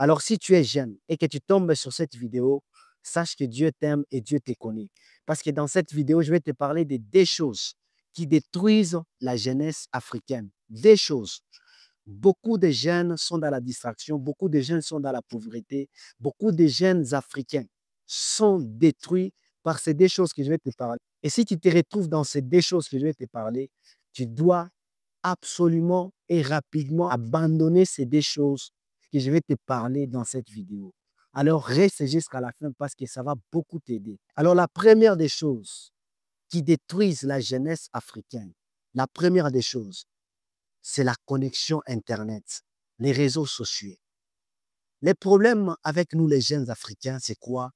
Alors, si tu es jeune et que tu tombes sur cette vidéo, sache que Dieu t'aime et Dieu te connaît. Parce que dans cette vidéo, je vais te parler de des choses qui détruisent la jeunesse africaine. Des choses. Beaucoup de jeunes sont dans la distraction, beaucoup de jeunes sont dans la pauvreté, beaucoup de jeunes africains sont détruits par ces deux choses que je vais te parler. Et si tu te retrouves dans ces deux choses que je vais te parler, tu dois absolument et rapidement abandonner ces deux choses que je vais te parler dans cette vidéo. Alors, reste jusqu'à la fin parce que ça va beaucoup t'aider. Alors, la première des choses qui détruisent la jeunesse africaine, la première des choses, c'est la connexion Internet, les réseaux sociaux. Les problèmes avec nous, les jeunes Africains, c'est quoi?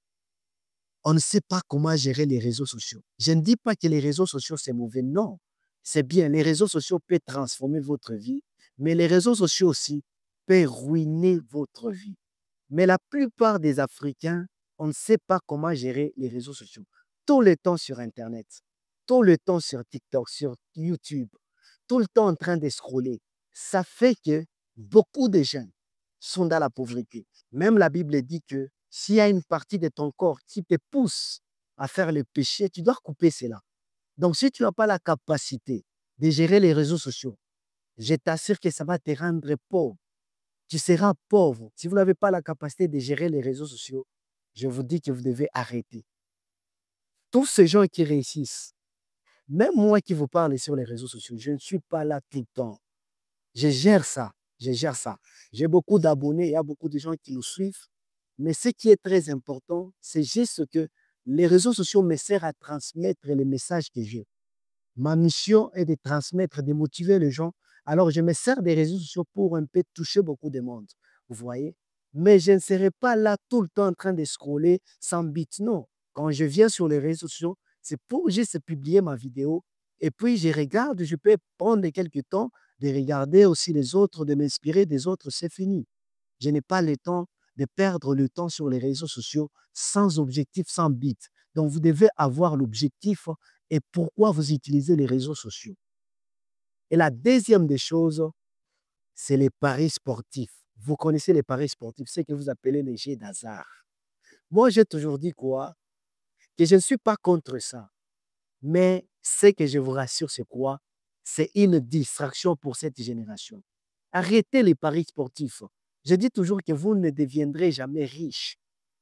On ne sait pas comment gérer les réseaux sociaux. Je ne dis pas que les réseaux sociaux, c'est mauvais. Non, c'est bien. Les réseaux sociaux peuvent transformer votre vie, mais les réseaux sociaux aussi peuvent ruiner votre vie. Mais la plupart des Africains, on ne sait pas comment gérer les réseaux sociaux. Tout le temps sur Internet, tout le temps sur TikTok, sur YouTube, tout le temps en train de scroller. Ça fait que beaucoup de gens sont dans la pauvreté. Même la Bible dit que s'il y a une partie de ton corps qui te pousse à faire le péché, tu dois couper cela. Donc, si tu n'as pas la capacité de gérer les réseaux sociaux, je t'assure que ça va te rendre pauvre. Tu seras pauvre. Si vous n'avez pas la capacité de gérer les réseaux sociaux, je vous dis que vous devez arrêter. Tous ces gens qui réussissent, même moi qui vous parle sur les réseaux sociaux, je ne suis pas là tout le temps. Je gère ça. Je gère ça. J'ai beaucoup d'abonnés, il y a beaucoup de gens qui nous suivent. Mais ce qui est très important, c'est juste que les réseaux sociaux me servent à transmettre les messages que j'ai. Ma mission est de transmettre, de motiver les gens. Alors, je me sers des réseaux sociaux pour un peu toucher beaucoup de monde. Vous voyez? Mais je ne serai pas là tout le temps en train de scroller sans but. Non. Quand je viens sur les réseaux sociaux, c'est pour juste publier ma vidéo. Et puis, je regarde, je peux prendre quelques temps de regarder aussi les autres, de m'inspirer des autres. C'est fini. Je n'ai pas le temps de perdre le temps sur les réseaux sociaux sans objectif, sans but. Donc, vous devez avoir l'objectif et pourquoi vous utilisez les réseaux sociaux. Et la deuxième des choses, c'est les paris sportifs. Vous connaissez les paris sportifs, ce que vous appelez les jeux d'hasard. Moi, j'ai toujours dit quoi? Que je ne suis pas contre ça. Mais ce que je vous rassure, c'est quoi? C'est une distraction pour cette génération. Arrêtez les paris sportifs. Je dis toujours que vous ne deviendrez jamais riche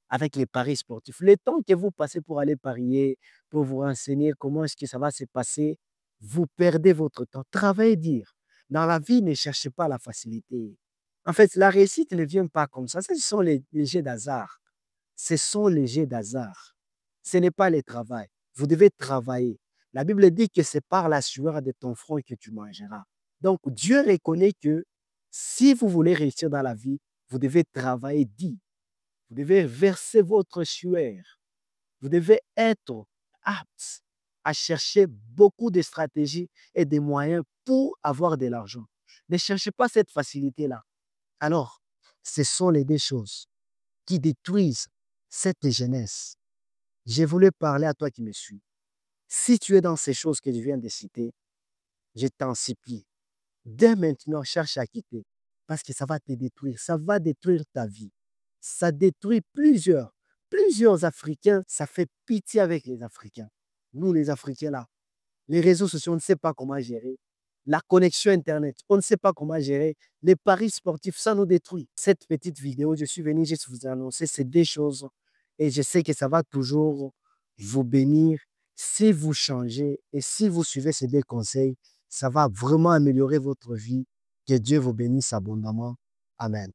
avec les paris sportifs. Le temps que vous passez pour aller parier, pour vous renseigner comment est-ce que ça va se passer, vous perdez votre temps. Travaillez dur. Dans la vie, ne cherchez pas la facilité. En fait, la réussite ne vient pas comme ça. Ce sont les jeux d'hasard. Ce sont les jeux d'hasard. Ce n'est pas le travail. Vous devez travailler. La Bible dit que c'est par la sueur de ton front que tu mangeras. Donc, Dieu reconnaît que si vous voulez réussir dans la vie, vous devez travailler dur. Vous devez verser votre sueur. Vous devez être apte à chercher beaucoup de stratégies et de moyens pour avoir de l'argent. Ne cherchez pas cette facilité-là. Alors, ce sont les deux choses qui détruisent cette jeunesse. Je voulais parler à toi qui me suis. Si tu es dans ces choses que je viens de citer, je t'en supplie. Dès maintenant, cherche à quitter parce que ça va te détruire. Ça va détruire ta vie. Ça détruit plusieurs Africains. Ça fait pitié avec les Africains. Nous, les Africains, là, les réseaux sociaux, on ne sait pas comment gérer. La connexion Internet, on ne sait pas comment gérer. Les paris sportifs, ça nous détruit. Cette petite vidéo, je suis venu juste vous annoncer ces deux choses et je sais que ça va toujours vous bénir si vous changez et si vous suivez ces deux conseils. Ça va vraiment améliorer votre vie. Que Dieu vous bénisse abondamment. Amen.